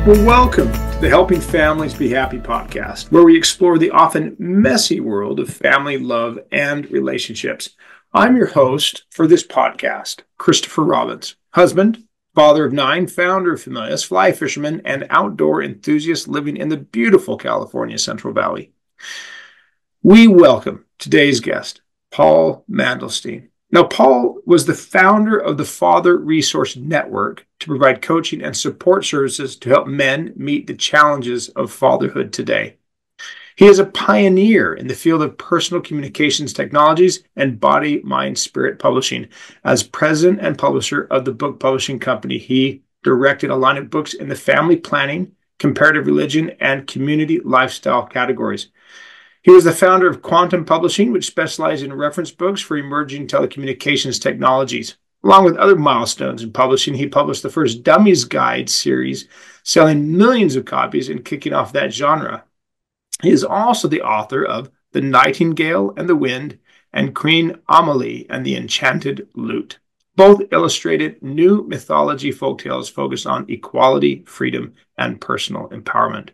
Well, welcome to the Helping Families Be Happy podcast, where we explore the often messy world of family love and relationships. I'm your host for this podcast, Christopher Robbins, husband, father of 9, founder of Familius, fly fisherman, and outdoor enthusiast living in the beautiful California Central Valley. We welcome today's guest, Paul Mandelstein. Now, Paul was the founder of the Father Resource Network to provide coaching and support services to help men meet the challenges of fatherhood today. He is a pioneer in the field of personal communications technologies and body, mind, spirit publishing. As president and publisher of the book publishing company, he directed a line of books in the family planning, comparative religion, and community lifestyle categories. He was the founder of Quantum Publishing, which specialized in reference books for emerging telecommunications technologies. Along with other milestones in publishing, he published the first Dummies Guide series, selling millions of copies and kicking off that genre. He is also the author of The Nightingale and the Wind and Queen Amelie and the Enchanted Lute. Both illustrated new mythology folktales focused on equality, freedom, and personal empowerment.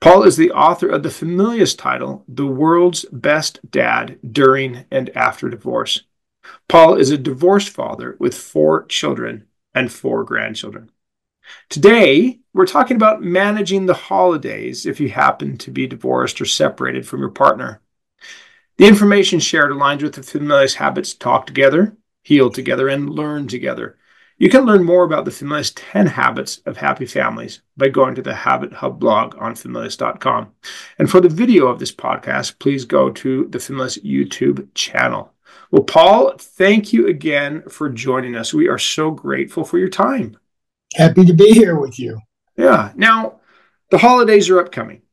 Paul is the author of the Familius title, The World's Best Dad During and After Divorce. Paul is a divorced father with 4 children and 4 grandchildren. Today, we're talking about managing the holidays if you happen to be divorced or separated from your partner. The information shared aligns with the Familius habits: talk together, heal together, and learn together. You can learn more about the Familius 10 Habits of Happy Families by going to the Habit Hub blog on Familius.com. And for the video of this podcast, please go to the Familius YouTube channel. Well, Paul, thank you again for joining us. We are so grateful for your time. Happy to be here with you. Yeah. Now, the holidays are upcoming,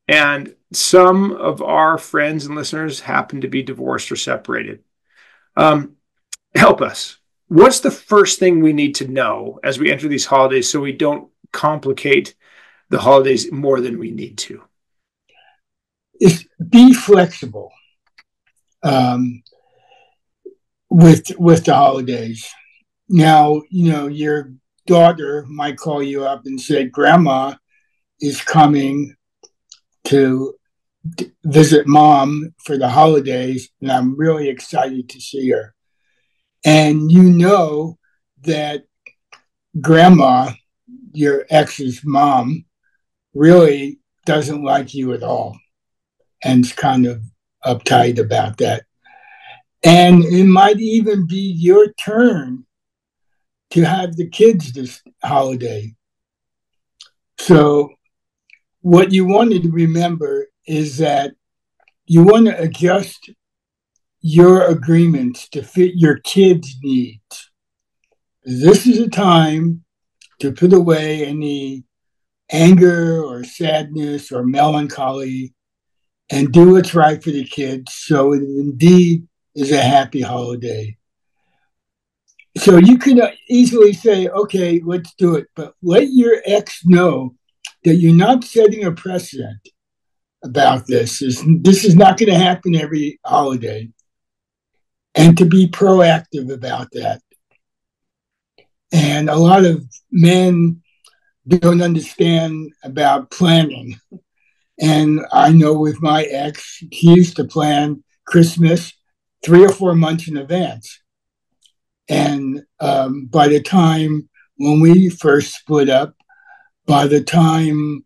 and some of our friends and listeners happen to be divorced or separated. Help us. What's the first thing we need to know as we enter these holidays so we don't complicate the holidays more than we need to? Be flexible with the holidays. Now, your daughter might call you up and say, Grandma is coming to visit Mom for the holidays, and I'm really excited to see her. And you know that Grandma, your ex's mom, really doesn't like you at all and is kind of uptight about that. And it might even be your turn to have the kids this holiday. So what you want to remember is that you want to adjust your agreements to fit your kids' needs. This is a time to put away any anger or sadness or melancholy and do what's right for the kids so it indeed is a happy holiday. So you can easily say, okay, let's do it, but let your ex know that you're not setting a precedent about this. This is not going to happen every holiday. And to be proactive about that. And a lot of men don't understand about planning. And I know with my ex, he used to plan Christmas 3 or 4 months in advance. And by the time when we first split up, by the time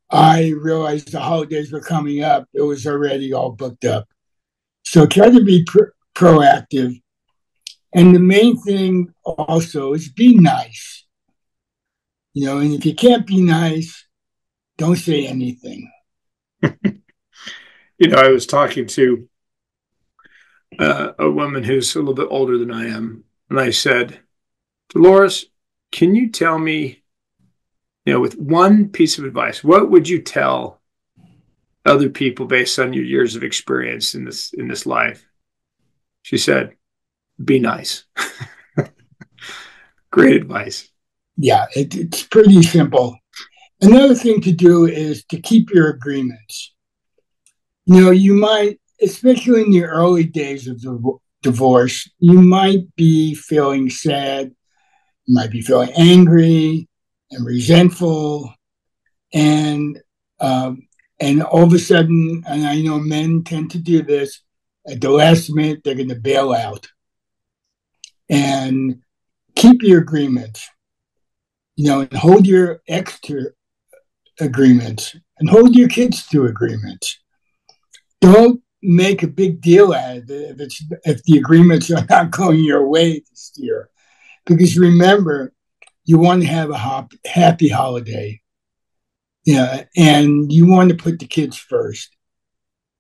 I realized the holidays were coming up, it was already all booked up. So try to be proactive. And the main thing also is be nice. And if you can't be nice, don't say anything. I was talking to a woman who's a little bit older than I am, and I said, Dolores, can you tell me, with one piece of advice, what would you tell other people based on your years of experience in this life? She said, be nice. Great advice. Yeah, it's pretty simple. Another thing to do is to keep your agreements. You might, especially in the early days of the divorce, you might be feeling sad, you might be feeling angry, and resentful, and all of a sudden, and I know men tend to do this, at the last minute they're going to bail out. And keep your agreements, and hold your ex to agreements, and hold your kids to agreements. Don't make a big deal out of it if the agreements are not going your way this year, because remember, you want to have a happy holiday. Yeah, and you want to put the kids first,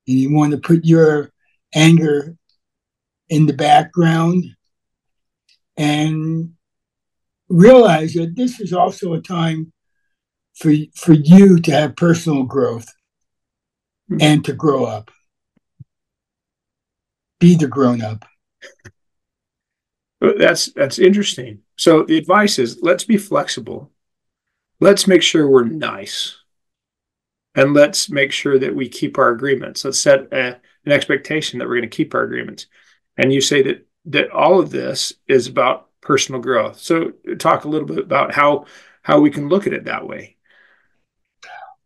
and you want to put your anger in the background, and realize that this is also a time for you to have personal growth and to grow up. Be the grown up. That's interesting. So the advice is, let's be flexible. Let's make sure we're nice. And let's make sure that we keep our agreements. Let's set an expectation that we're going to keep our agreements. And you say that all of this is about personal growth. So talk a little bit about how we can look at it that way.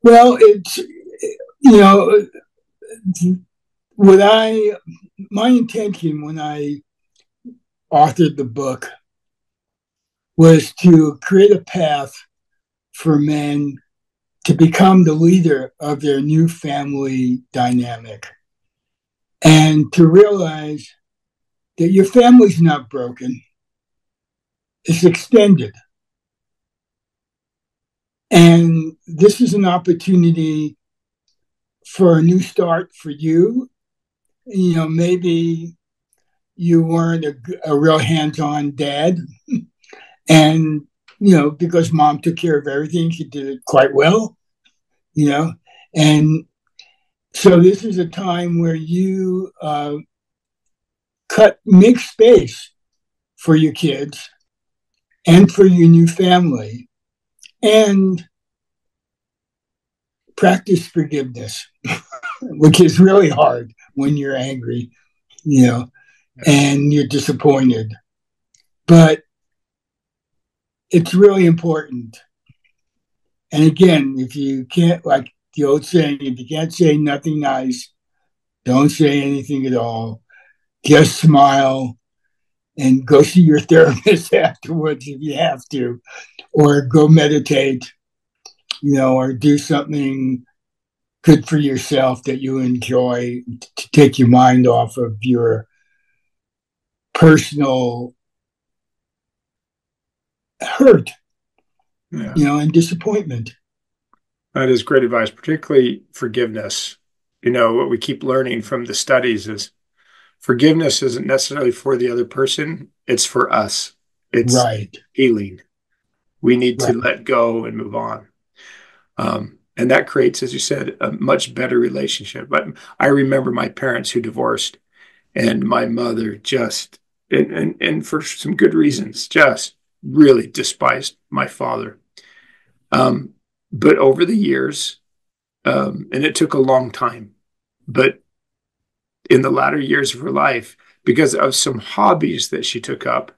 Well, it's, my intention when I authored the book was to create a path for men to become the leader of their new family dynamic, and to realize that your family's not broken, it's extended. And this is an opportunity for a new start for you. Maybe you weren't a real hands-on dad, and because mom took care of everything, she did it quite well, and so this is a time where you make space for your kids and for your new family, and practice forgiveness, which is really hard when you're angry, and you're disappointed. But it's really important. And again, if you can't, like the old saying, if you can't say nothing nice, don't say anything at all. Just smile and go see your therapist afterwards if you have to, or go meditate, or do something good for yourself that you enjoy to take your mind off of your personal hurt, and disappointment. That is great advice, particularly forgiveness. What we keep learning from the studies is forgiveness isn't necessarily for the other person. It's for us. It's right. Healing. We need to let go and move on. And that creates, as you said, a much better relationship. But I remember my parents who divorced, and my mother just, and for some good reasons, just really despised my father. But over the years, and it took a long time, but in the latter years of her life, because of some hobbies that she took up,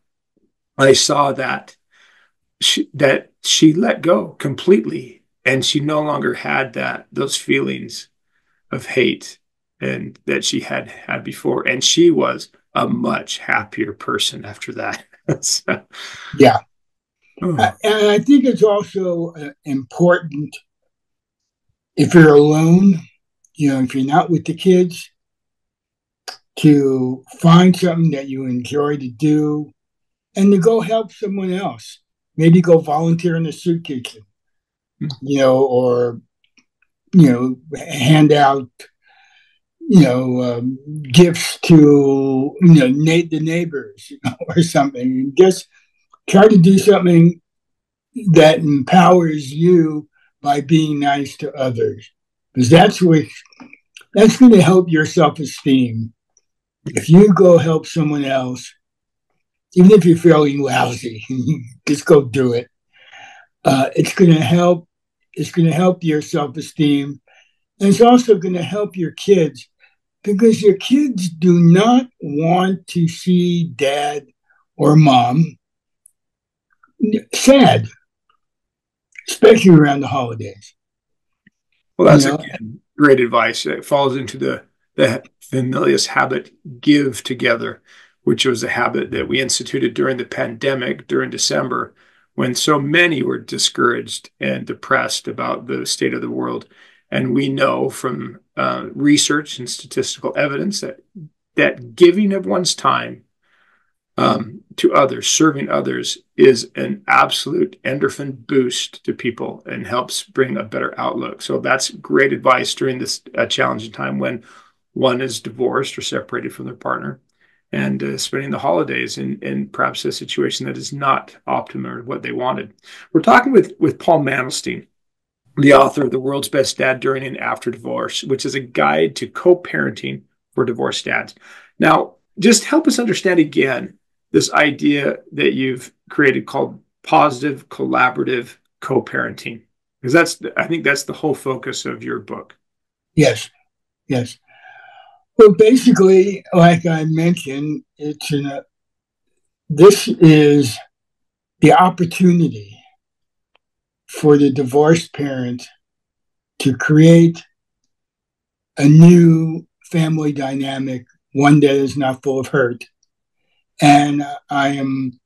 I saw that she let go completely, and she no longer had those feelings of hate and that she had before, and she was a much happier person after that. So, yeah. And I think it's also important, if you're alone, if you're not with the kids, to find something that you enjoy to do and to go help someone else. Maybe go volunteer in the soup kitchen, or, hand out, gifts to, the neighbors, or something. Just try to do something that empowers you by being nice to others, because that's going to help your self-esteem. If you go help someone else, even if you're feeling lousy, just go do it. It's going to help. It's going to help your self-esteem, and it's also going to help your kids, because your kids do not want to see dad or mom sad. especially around the holidays. Well, that's again great advice. It falls into the Familius habit, give together, which was a habit that we instituted during the pandemic, during December, when so many were discouraged and depressed about the state of the world. And we know from research and statistical evidence that giving of one's time to others, serving others, is an absolute endorphin boost to people and helps bring a better outlook. So that's great advice during this challenging time when one is divorced or separated from their partner and spending the holidays in perhaps a situation that is not optimum or what they wanted. We're talking with Paul Mandelstein, the author of The World's Best Dad During and After Divorce, which is a guide to co-parenting for divorced dads. Now, just help us understand again this idea that you've created called positive collaborative co-parenting, because I think that's the whole focus of your book. Yes, yes. Well, basically, like I mentioned, this is the opportunity for the divorced parent to create a new family dynamic, one that is not full of hurt. And I am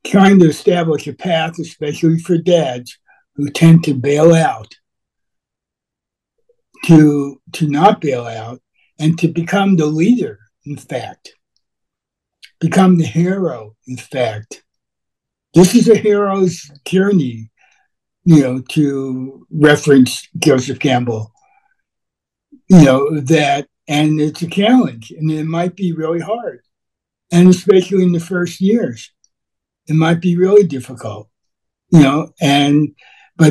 trying to establish a path, especially for dads who tend to bail out, to not bail out and to become the leader, in fact, become the hero, in fact. This is a hero's journey, to reference Joseph Campbell, that, and it's a challenge, and it might be really hard. And especially in the first years, it might be really difficult, but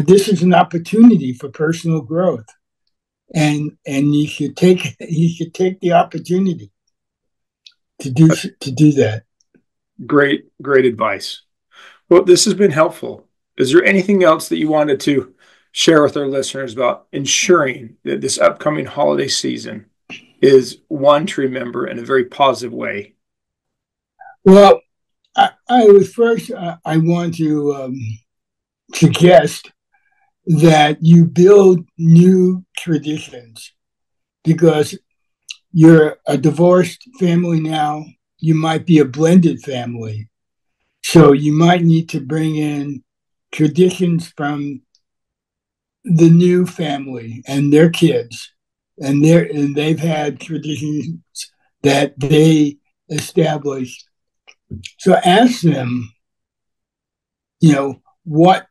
this is an opportunity for personal growth. And you should take the opportunity to do that. Great advice. Well, this has been helpful. Is there anything else that you wanted to share with our listeners about ensuring that this upcoming holiday season is one to remember in a very positive way? Well, I want to suggest that you build new traditions, because you're a divorced family now. You might be a blended family. So you might need to bring in traditions from the new family and their kids, and they've had traditions that they established. So ask them, what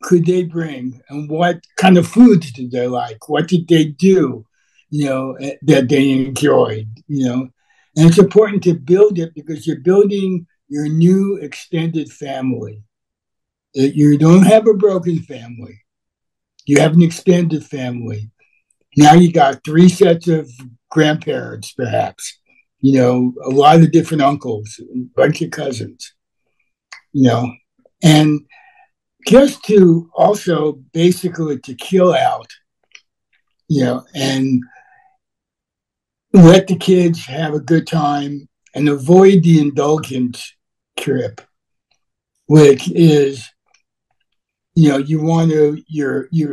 could they bring and what kind of foods did they like? What did they do, that they enjoyed, And it's important to build it because you're building your new extended family. You don't have a broken family. You have an extended family. Now you got 3 sets of grandparents, perhaps, a lot of different uncles, a bunch of cousins, and just to also basically to chill out, and let the kids have a good time and avoid the indulgence trip, which is, you're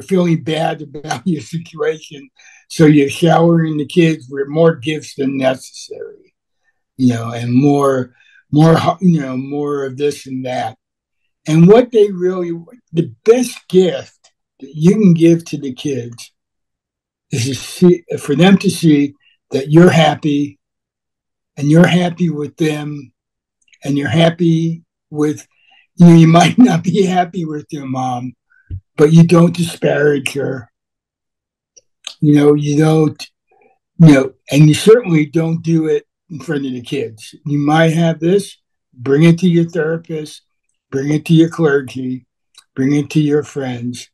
feeling bad about your situation, so you're showering the kids with more gifts than necessary, and more of this and that. And what the best gift that you can give to the kids is for them to see that you're happy, and you're happy with them, and you're happy with, you might not be happy with your mom, but you don't disparage her. You don't, and you certainly don't do it in front of the kids. You might have this, bring it to your therapist, bring it to your clergy, bring it to your friends,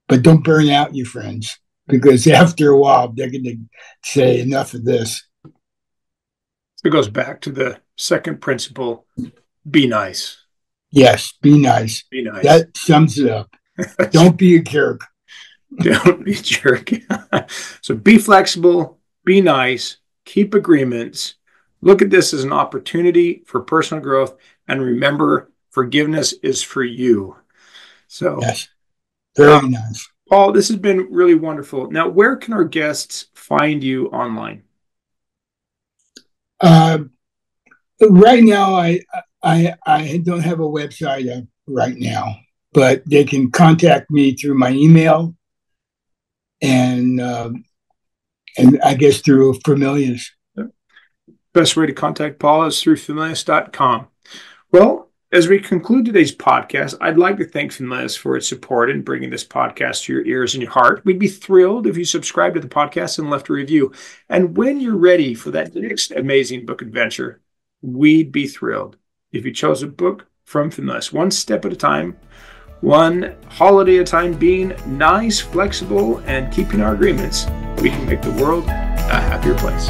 but don't burn out your friends, because after a while, they're going to say, enough of this. It goes back to the second principle, be nice. Yes, be nice. Be nice. That sums it up. Don't be a jerk. Don't be a jerk. So be flexible, be nice, keep agreements, look at this as an opportunity for personal growth, and remember, forgiveness is for you. So yes. Very nice. Paul, this has been really wonderful. Now, where can our guests find you online? Right now, I don't have a website up right now, but they can contact me through my email and I guess through Familius. Best way to contact Paul is through Familius.com. Well, as we conclude today's podcast, I'd like to thank Familius for its support in bringing this podcast to your ears and your heart. We'd be thrilled if you subscribed to the podcast and left a review. And when you're ready for that next amazing book adventure, we'd be thrilled if you chose a book from Familius, one step at a time, one holiday at a time, being nice, flexible, and keeping our agreements. We can make the world a happier place.